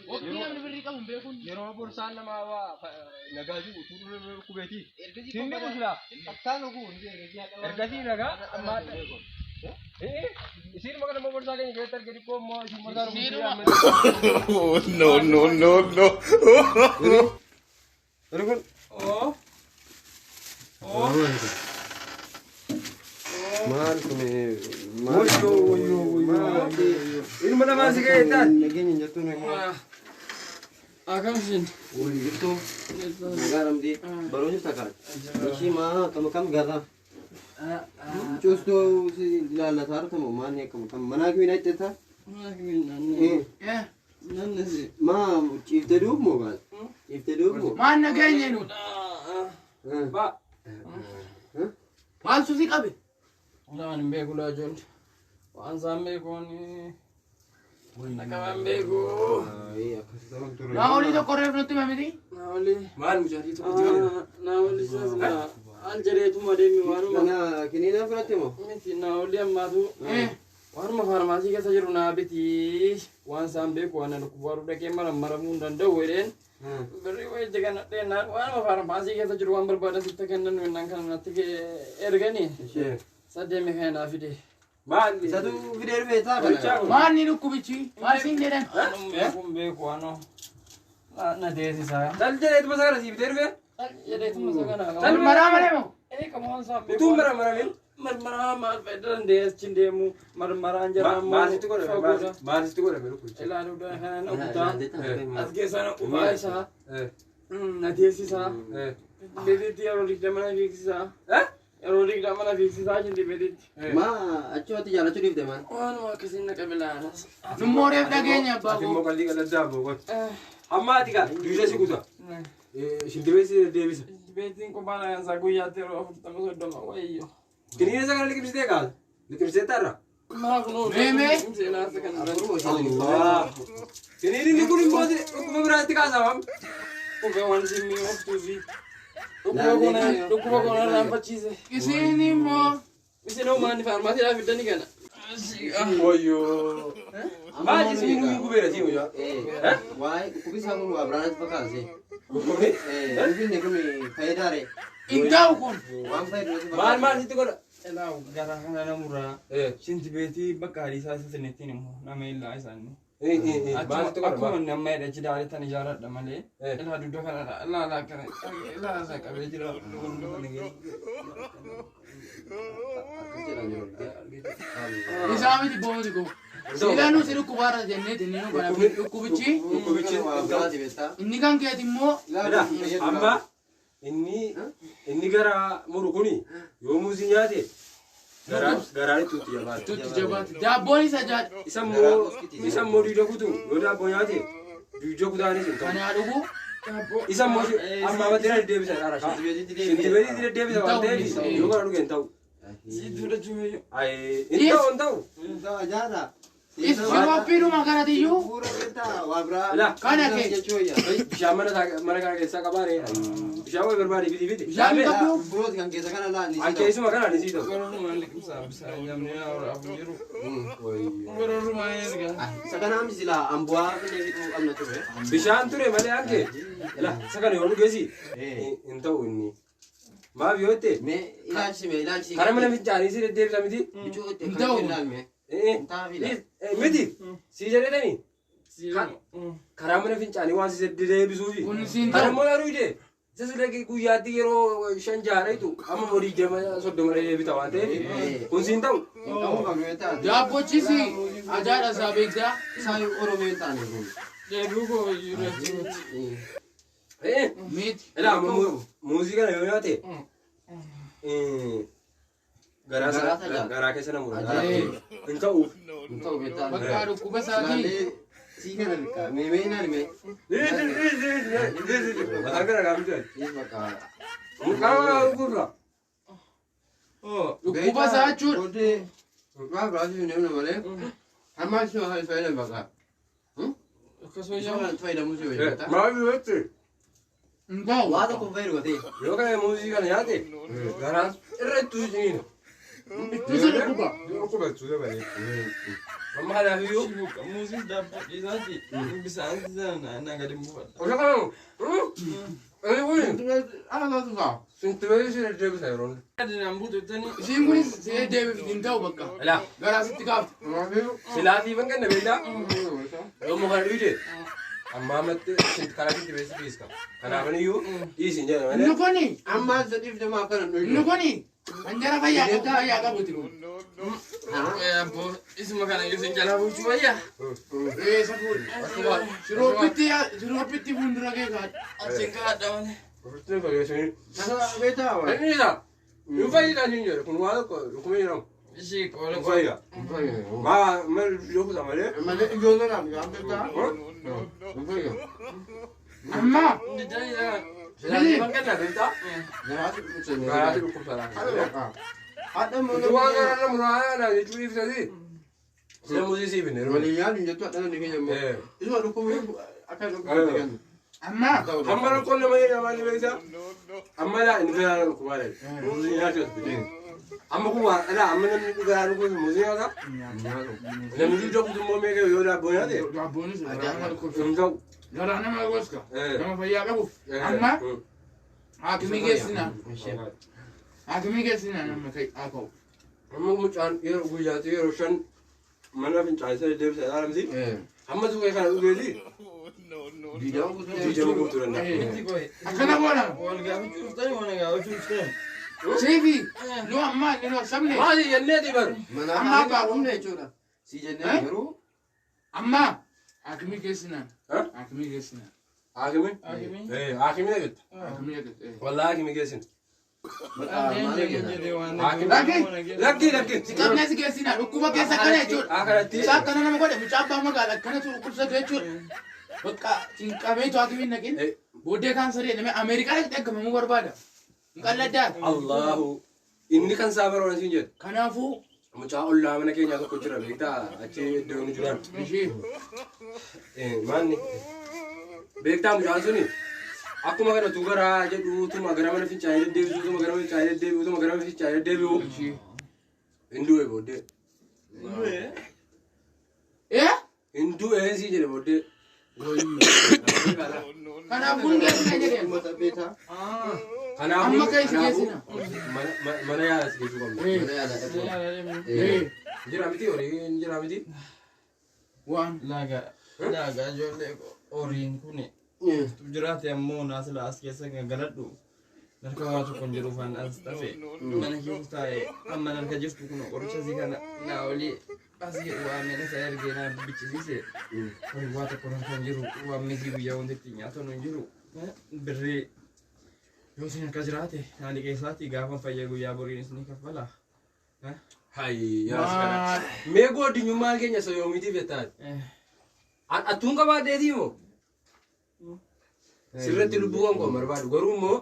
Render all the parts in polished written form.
Waktu yang diberi kamu bekun. Yeroo borsaan nama nagaasi utuu kubeeti. Sinni busla. Akkaan oguu ergasii nagaa amma isin maka nama borsaa keenya keessatti arginu koo immoo isin borsaa no. Ergun. Maal kuni maal ilma namaa si gaheetaan nageenya jettu Akamsin. itu garam di baru takkan isi mah kamu gara cus tu si lala taruh kamu mana kamu mana kau naik teta Mana kini Nana sih. ma iftedu mu kan iftedu mu Mana kayaknya nu? pak Mal susi kabe. Jangan bego lah John. Wan sampai kau ni. Nakaman bego. iya kasih tolong turun Naoli to korek nanti mami. Naoli. mal mencari itu Naoli sana. Anjare itu made mi waru. mana kini nak berarti mau Miti naoli amma tu. Waru ma farmasi ke sajiru na beti. Wan sambe ko anan ku waru dake maramun dan daweren. Beri wai jaga na tena. Waru ma farmasi ke sajiru wan berbada sitta kenan menang kan nanti ke ergani. Sadde me kana fide. satu video beta kan Man ni lu kubici. Mal sing deden. Kumbe ko ano. Na desi saya. dal jere itu masakara si video be Jadi itu masa kana. Tal marama mo. Kamu sambe. itu marah min Marmara mal federal des cindemu marmara anjara mu. Mas itu kau dah berukut. Ela udah kana uta. Asge sana ubay sa. Na desi sa. Bedit ya rolik damana fiksi sa. Rolik damana fiksi sa cindi bedit. Ma, acu hati jalan curi deh man. Wanu kesin na kabela. Numore dagenya Tapi mau bago. kali kalau dah bawa. Amma tiga, dua sih kuda. Sini besi Davis. Betin ko bana yan sa guya tero tamo so doma wayo. Kini ni sekarang lagi bisa kan? Lagi bisa tara. Ma kuno. Meme. Sina sa kan. Allah. Kini ni kuning bos, aku berarti kan sama. Ko be wan simi of tuzi. Ko ko na lampa cheese. Kisini mo. Bisa no man farmasi la fitani kana. Oyo. Ma, jadi sini nunggu bera sih muja. Why? Kubi sabu wa branch bakal sih. Kubi. Kubi ne kami faida re. Ikaw kun. Wan faida itu Mal situ kau. Ela gara kana na mura. Shinti beti bakari sa sa senetini mo na mai la isani. Mal situ kau. Aku na mai da chida ta ni jarat da male. Ela du do kana la kana. Ela sa ka be jira. Isami di bono di ko. Sila nu siru kubara jenne jenne nu kana kubici. Ini kan kayak timo. Amma inni gara murukuni yoo muuzi nyaate garaa itti jabaata. Tutti jabat. Daboni saja. Isa moo diida kutu yoo daabboo nyaate diida kutaanis hin ta'u. Kana adugu. Isa moo amma baddina deddeebisa dhaara. Shinti beedii deddeebisa waan ta'eef yoo kana dhuge hin ta'u. Si dura jume. Hin ta'u. Ajara. Isiwa piru makana tiyu. Pura kita wa bra. Kana ke. Bishaan mana kana keessaa qabaare. Bishaan wayi barbaade biti. Bishaan qabu. Bro kan kita kan lah ni. Keessuma kana ni siito. Kalau rumah ni bisa bisa jamnya orang abu biru. Kalau rumah ni kan. Sakana am sila ambua ni itu amna tu. Bishaan ture malee hanke. Sakana yoo dhugeesi. Hin ta'u inni. Maaf yoo ta'e. Me ilachi. Karaa mana fincaanii si deddeebisa miti. Bicu kan ilal me. Miti si jedhedhani Si. karaa mana fincaanii waan si deddeebisuufi. Kun siin Karaa ta'u. mana dhuide. Isa silagi guyyaatti yeroo 5 jaaraitu amma horii jama 30 deebita waan ta'eef kun siin ta'u. Kamu kan me ta. Dabbo chisi. Ajada sabegda. Sai oro me ta ni. Jadi buku yura jume. Mit. Ela muuziqaa yoo nyaate garaa keessa na mura. Hin ta'u. Untuk beta. Bakka dhukkuba isaati. Si kan ka me na me. Mataan gara gaafii ta'e. Is baka. Karaa gurra. Dhukkuba isaa jechuudha. Ode. Wa bra ni ne male. Amma shi ha faida baka. Kasih Jangan jam. faida musuh ya. Maaf yoo ta'e. Hin ta'u. Wada kun faida gati. Yoo kana muuziqaa nyaate garaa irratti tuusiin. Ittisa dhukkuba. Dhukkuba tuusa balee. Amma kana fiyo. Musis dapat isati. Bisa sana na gadi mu. Ola kana. Wani. Ana za su fa. Sun tuwe shi da jebi sai ron. Ada nambutu tani. Siin kunis see deebiif hin ta'u bakka. Ala. Garaa sitti kaafte. Silaatii ban kan beela. Yoo mu kan dhuje. Amma matte sit kana fitti beesi fiiska. Kanaafaniyyuu dhiisin jedha malee. Inni kuni. Amma sadiif deemaa kana dhuje. Inni kuni. Anjara fayyaa qabdaa fayyaa qabuuti kun. Bo isma kana yusin jala buchu bayya. Safuudha. Shiroopitti fuuldura kee kaadha. Asin ka adamane. Ofirtiin fageessanii. Nasa beetaa waa. Inni isaa. Hin fayyida hin jedhe kun waa tokko dhukumee jedhamu. Ishi kola Hin fayyida. Maa mal yoo kutaa malee. Malee ijoolleedhaaf yaa beekaa. Hin fayyida. Amma. Didani ya. Silaatii ban kan beekaa. Garaati dhukkubsanii. Garaati dhukkubsataa. Haadha Waan kana nama muraasa na jechuun ibsati. Sila musiisii binne. waliin yaaduun jettu haadha namni keenya immoo. Isuma dhukkubee akka dhukkubsatti kennu. Amma. Amma rakkoon nama jedhama maali beektaa? Amma laa inni garaa dhukkubaa dha. Musii nyaachuu as bitee. Amma kun waan dhalaa amma namni garaa dhukkubsu musii nyaataa? Namni dhukkubsu immoo meeqa yoo daabboo nyaate? Daabboonis garaa dhukkubsa. Hin ta'u. Garaa nama goska. Nama fayyaa qabuuf. Amma. Haakimii geessinaa. Haakimii geessinaa nama haa ka'u. Amma mucaan yeroo guyyaatti yeroo 5 mana fincaa'isa deebisa ilaalamti. Amma suuqee kana dhugeeti. Diidama guutuu. Jijjiirama guutuu danda'a. Itti koy. Akkana goona. Wal gaafachuuf tani wana gaafachuuf tani. Seefi. Nu amma inni nu sabne. Maali jenneeti baru. Mana Amma haala abbaa humna jechuudha. Si jennee garuu. Amma. Haakimii geessinaa. Ha? Haakimii geessinaa. Haakimi? Haakimi? Haakimi na jettu. Haakimii geessinaa. Wallaahi haakimi geessin. Lakki. Si qabnee si geessinaa. Dhukkuba keessa akkana jechuudha. Akkanatti. Isa akkana nama godhe mucaa abbaa magaala akkana dhukkubsatu jechuudha. Bakka cinqamee haakimiin naqin. Booddee kaansarii jedhamee Ameerikaa dhaqxee eeggamamuu barbaada. Hin qalladdaa. Allahu. Inni kan saa baroon siin jedhu. Kanaafuu. Mucaa ollaa mana keenyaa tokko jira beektaa achi iddoo inni jiran. Ishee. Maanni. Beektaa mucaan suni. Akkuma kana tu garaa jedhu tuma gara mana fincaa'ee deddeebisu tuma gara mana fincaa'ee deddeebisu tuma gara mana fincaa'ee deddeebisu. Ishee. Hindu'e booddee. Hindu'e sii jedhe booddee. Kanaafuu hin geessina jedheen. Uummata beekaa. Kanaafuu Amma keessa geessina. mana yaala si geessuu qabna. Mana yaalaa dhaquu. Jira miti horii jira miti. Waan. Laga ijoollee horiin kuni. Jiraate ammoo naasila as keessa galadhu. Narka waa tokko hin jiru fan as tafe. Mana keessa taa'e amma narka jirtu kun qoricha si kana naa olii as jedhu waa mena isa ergee naa bichisiise. Horii waa tokko narka hin jiru waa miti guyyaa wanti itti nyaatan hin jiru. Birrii yoo isin akka jiraate naani keessaatti gaafa fayyaa guyyaa boriin isin kaffala. Hayi yaas kana. Meegoo addunyummaan keenya isa yoomiitiif jettaati. Attuun qabaateetii moo? Sirratti lubbuu kan barbaadu garuu immoo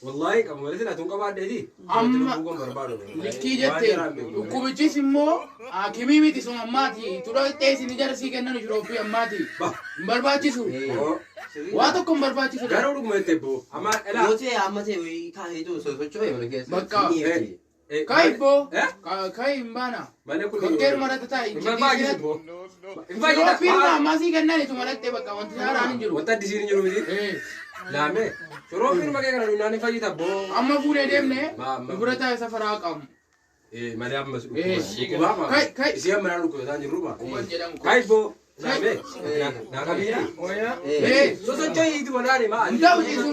wallaahi qabu malee attuun qabaateetii. Amma lubbuu kan barbaadu. likkii jettee dhukkubichis immoo haakimii miti sun ammaati. Tura ittee isin jara sii kennan shirooffii ammaati. Hin barbaachisu. Waa tokko hin barbaachisu. Garuu dhuguma jettee boo. Amma elaa. Yoo ta'e amma ta'e kaaseetu sosocho'e mana keessa. Bakka. Kai boo. Kai hin baana. Mana kun. Bakkeeru marata taa'e. Hin barbaachisu boo. Shirooffii irraa ammaasii kennan ituma dhaqxee bakka wanti haaraan hin jiru. Wanta addisiin hin jiru miti. Laame. Shirooffii makee kana dunyaan hin fayyita boo. Amma fuudhee deemne dubara taa'e safaraa qabu. Malee ammas Kai. Isii amma naan dhukkubataan jirru ba. Waan jedhamu. Kai boo. Laame. Naa kabiyyee. Sosocho'iiti walaani maa. Hunda'u jisu.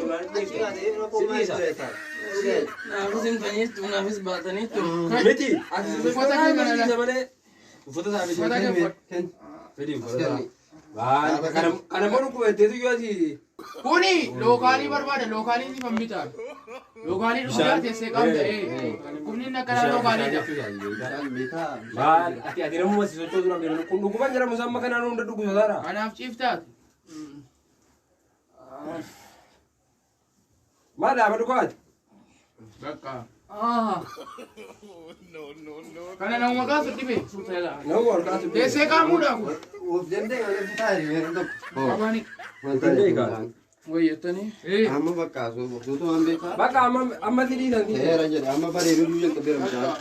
Naafis fanyistuu naafis baataniitu. Miti. Uffata kee kana Uffata malee. Uffata isaa miti. Uffata kee Fedhi uffata isaa. Kana moo dhukkubatteetu yoo ati. Kuni lookaalii barbaada lookaalii si fambitaa. Lookaalii dhugaa teessee qabda. Kumni inni akkana lookaalidha. Isaan beekaa. Maal ati namuma si sochootu namni kun dhuguman jira musamma kanaan hunda dhugusaadha. Kanaaf ciiftaati. Maal dhaaba dhugaati? Bakka. Kana namuma kaasu dhibe. Nama warqaatu. Teessee qaamuudhaaf. Of danda'e malee bitaa yeroo tokko. Qabani. Wanta beekaa. Wayyattanii. Amma bakka sosotu waan beekaa. Bakka amma tidhiitan. Seera jedha amma bareedu jalqabeera mucaa.